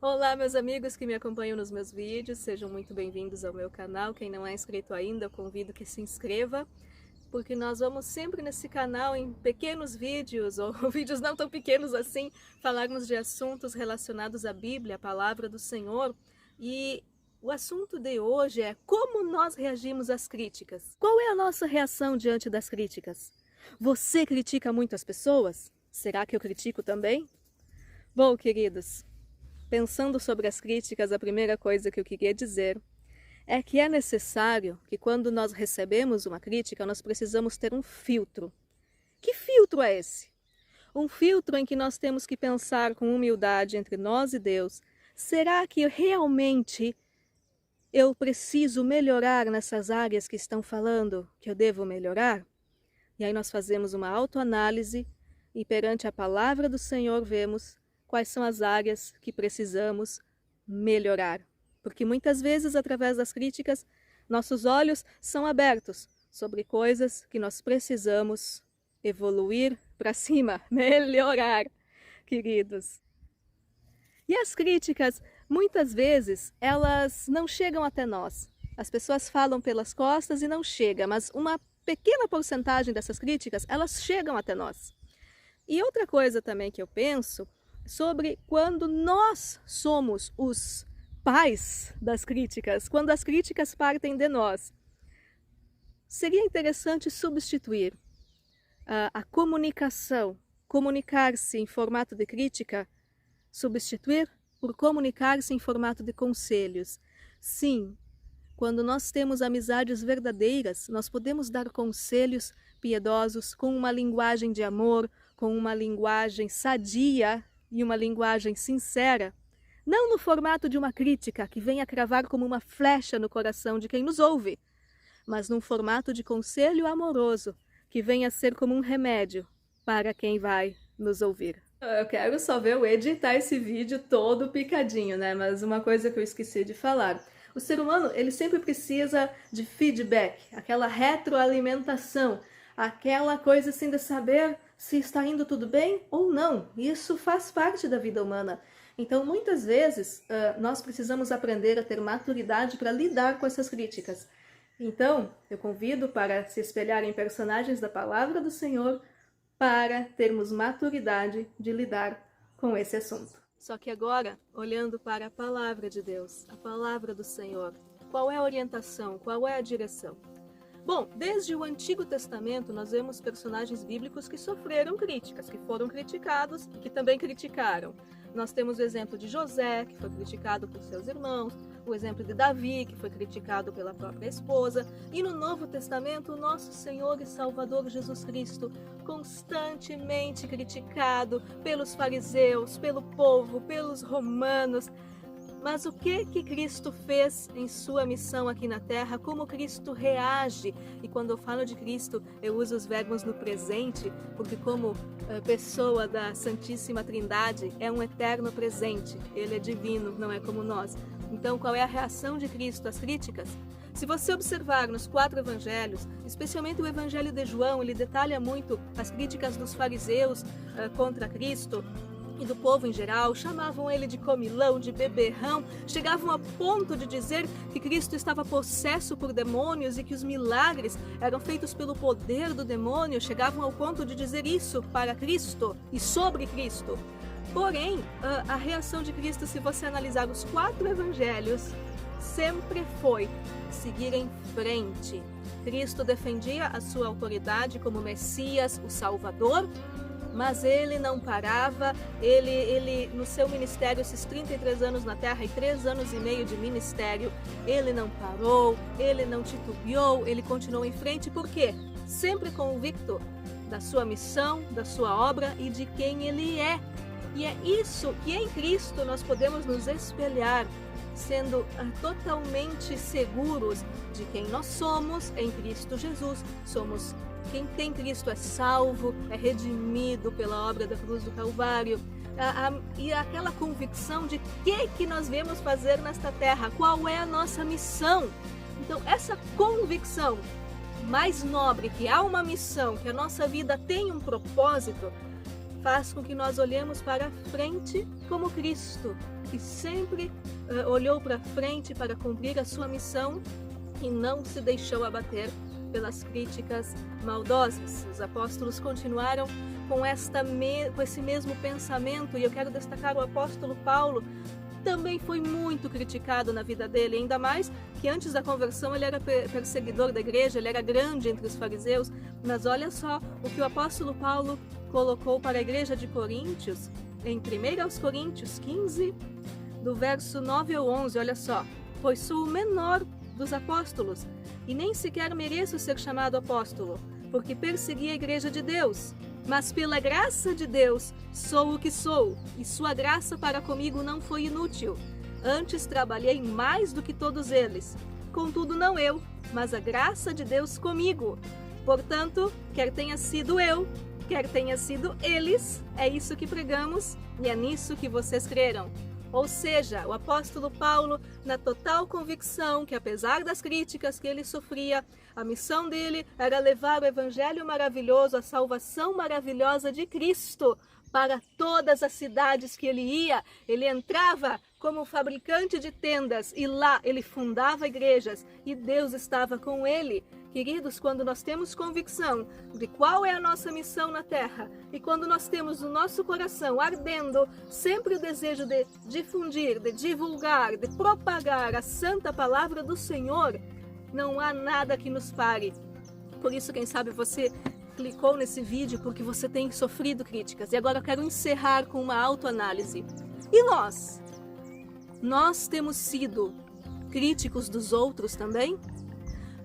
Olá, meus amigos que me acompanham nos meus vídeos, sejam muito bem-vindos ao meu canal. Quem não é inscrito ainda, eu convido que se inscreva, porque nós vamos sempre nesse canal em pequenos vídeos, ou vídeos não tão pequenos assim, falarmos de assuntos relacionados à Bíblia, a palavra do Senhor. E o assunto de hoje é como nós reagimos às críticas. Qual é a nossa reação diante das críticas? Você critica muito as pessoas? Será que eu critico também? Bom, queridos, pensando sobre as críticas, a primeira coisa que eu queria dizer é que é necessário que quando nós recebemos uma crítica, nós precisamos ter um filtro. Que filtro é esse? Um filtro em que nós temos que pensar com humildade entre nós e Deus. Será que realmente eu preciso melhorar nessas áreas que estão falando que eu devo melhorar? E aí nós fazemos uma autoanálise e perante a palavra do Senhor vemos quais são as áreas que precisamos melhorar. Porque muitas vezes, através das críticas, nossos olhos são abertos sobre coisas que nós precisamos evoluir para cima, melhorar, queridos. E as críticas, muitas vezes, elas não chegam até nós. As pessoas falam pelas costas e não chegam, mas uma pequena porcentagem dessas críticas, elas chegam até nós. E outra coisa também que eu penso sobre quando nós somos os pais das críticas, quando as críticas partem de nós. Seria interessante substituir a comunicação, comunicar-se em formato de crítica, substituir por comunicar-se em formato de conselhos. Sim, quando nós temos amizades verdadeiras, nós podemos dar conselhos piedosos com uma linguagem de amor, com uma linguagem sadia e uma linguagem sincera, não no formato de uma crítica que venha cravar como uma flecha no coração de quem nos ouve, mas num formato de conselho amoroso que venha ser como um remédio para quem vai nos ouvir. Eu quero só ver eu editar esse vídeo todo picadinho, né? Mas uma coisa que eu esqueci de falar. O ser humano, ele sempre precisa de feedback, aquela retroalimentação, aquela coisa assim de saber se está indo tudo bem ou não. Isso faz parte da vida humana. Então, muitas vezes, nós precisamos aprender a ter maturidade para lidar com essas críticas. Então, eu convido para se espelhar em personagens da palavra do Senhor para termos maturidade de lidar com esse assunto. Só que agora, olhando para a palavra de Deus, a palavra do Senhor, qual é a orientação, qual é a direção? Bom, desde o Antigo Testamento nós vemos personagens bíblicos que sofreram críticas, que foram criticados e que também criticaram. Nós temos o exemplo de José, que foi criticado por seus irmãos, o exemplo de Davi, que foi criticado pela própria esposa, e no Novo Testamento o nosso Senhor e Salvador Jesus Cristo, constantemente criticado pelos fariseus, pelo povo, pelos romanos. Mas o que Cristo fez em sua missão aqui na Terra? Como Cristo reage? E quando eu falo de Cristo, eu uso os verbos no presente, porque como pessoa da Santíssima Trindade, é um eterno presente. Ele é divino, não é como nós. Então, qual é a reação de Cristo às críticas? Se você observar nos 4 evangelhos, especialmente o evangelho de João, ele detalha muito as críticas dos fariseus contra Cristo, e do povo em geral, chamavam ele de comilão, de beberrão, chegavam a ponto de dizer que Cristo estava possesso por demônios e que os milagres eram feitos pelo poder do demônio, chegavam ao ponto de dizer isso para Cristo e sobre Cristo. Porém, a reação de Cristo, se você analisar os 4 evangelhos, sempre foi seguir em frente. Cristo defendia a sua autoridade como Messias, o Salvador, mas ele não parava, ele no seu ministério, esses 33 anos na terra e 3 anos e meio de ministério, ele não parou, ele não titubeou, ele continuou em frente, por quê? Sempre convicto da sua missão, da sua obra e de quem ele é. E é isso que em Cristo nós podemos nos espelhar, sendo totalmente seguros de quem nós somos em Cristo Jesus. Somos quem tem Cristo é salvo, é redimido pela obra da cruz do Calvário. E aquela convicção de que nós viemos fazer nesta terra, qual é a nossa missão. Então, essa convicção mais nobre, que há uma missão, que a nossa vida tem um propósito, faz com que nós olhemos para frente como Cristo, que sempre olhou para frente para cumprir a sua missão e não se deixou abater pelas críticas maldosas. Os apóstolos continuaram com esse mesmo pensamento, e eu quero destacar o apóstolo Paulo. Também foi muito criticado na vida dele, ainda mais que antes da conversão ele era perseguidor da igreja, ele era grande entre os fariseus. Mas olha só o que o apóstolo Paulo colocou para a igreja de Coríntios, em 1 Coríntios 15, do verso 9 ao 11, olha só. Pois sou o menor dos apóstolos, e nem sequer mereço ser chamado apóstolo, porque persegui a igreja de Deus. Mas pela graça de Deus sou o que sou, e sua graça para comigo não foi inútil. Antes trabalhei mais do que todos eles. Contudo, não eu, mas a graça de Deus comigo. Portanto, quer tenha sido eu, quer tenha sido eles, é isso que pregamos e é nisso que vocês creram. Ou seja, o apóstolo Paulo, na total convicção que, apesar das críticas que ele sofria, a missão dele era levar o evangelho maravilhoso, a salvação maravilhosa de Cristo para todas as cidades que ele ia. Ele entrava como fabricante de tendas e lá ele fundava igrejas e Deus estava com ele. Queridos, quando nós temos convicção de qual é a nossa missão na terra e quando nós temos o nosso coração ardendo sempre o desejo de difundir, de divulgar, de propagar a santa palavra do Senhor, não há nada que nos pare. Por isso, quem sabe você clicou nesse vídeo porque você tem sofrido críticas. E agora eu quero encerrar com uma autoanálise. E nós? Nós temos sido críticos dos outros também?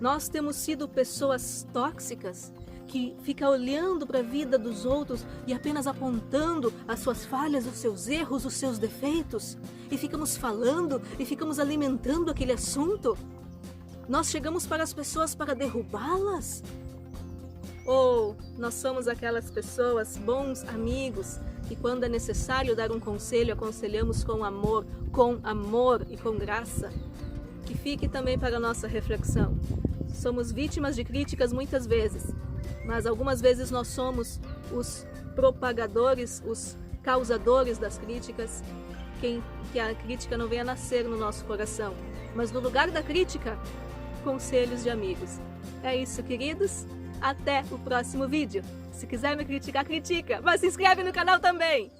Nós temos sido pessoas tóxicas que ficam olhando para a vida dos outros e apenas apontando as suas falhas, os seus erros, os seus defeitos, e ficamos falando e ficamos alimentando aquele assunto? Nós chegamos para as pessoas para derrubá-las? Ou nós somos aquelas pessoas, bons amigos, que quando é necessário dar um conselho, aconselhamos com amor e com graça? Que fique também para a nossa reflexão. Somos vítimas de críticas muitas vezes, mas algumas vezes nós somos os propagadores, os causadores das críticas, que a crítica não venha nascer no nosso coração, mas no lugar da crítica, conselhos de amigos. É isso, queridos. Até o próximo vídeo. Se quiser me criticar, critica, mas se inscreve no canal também.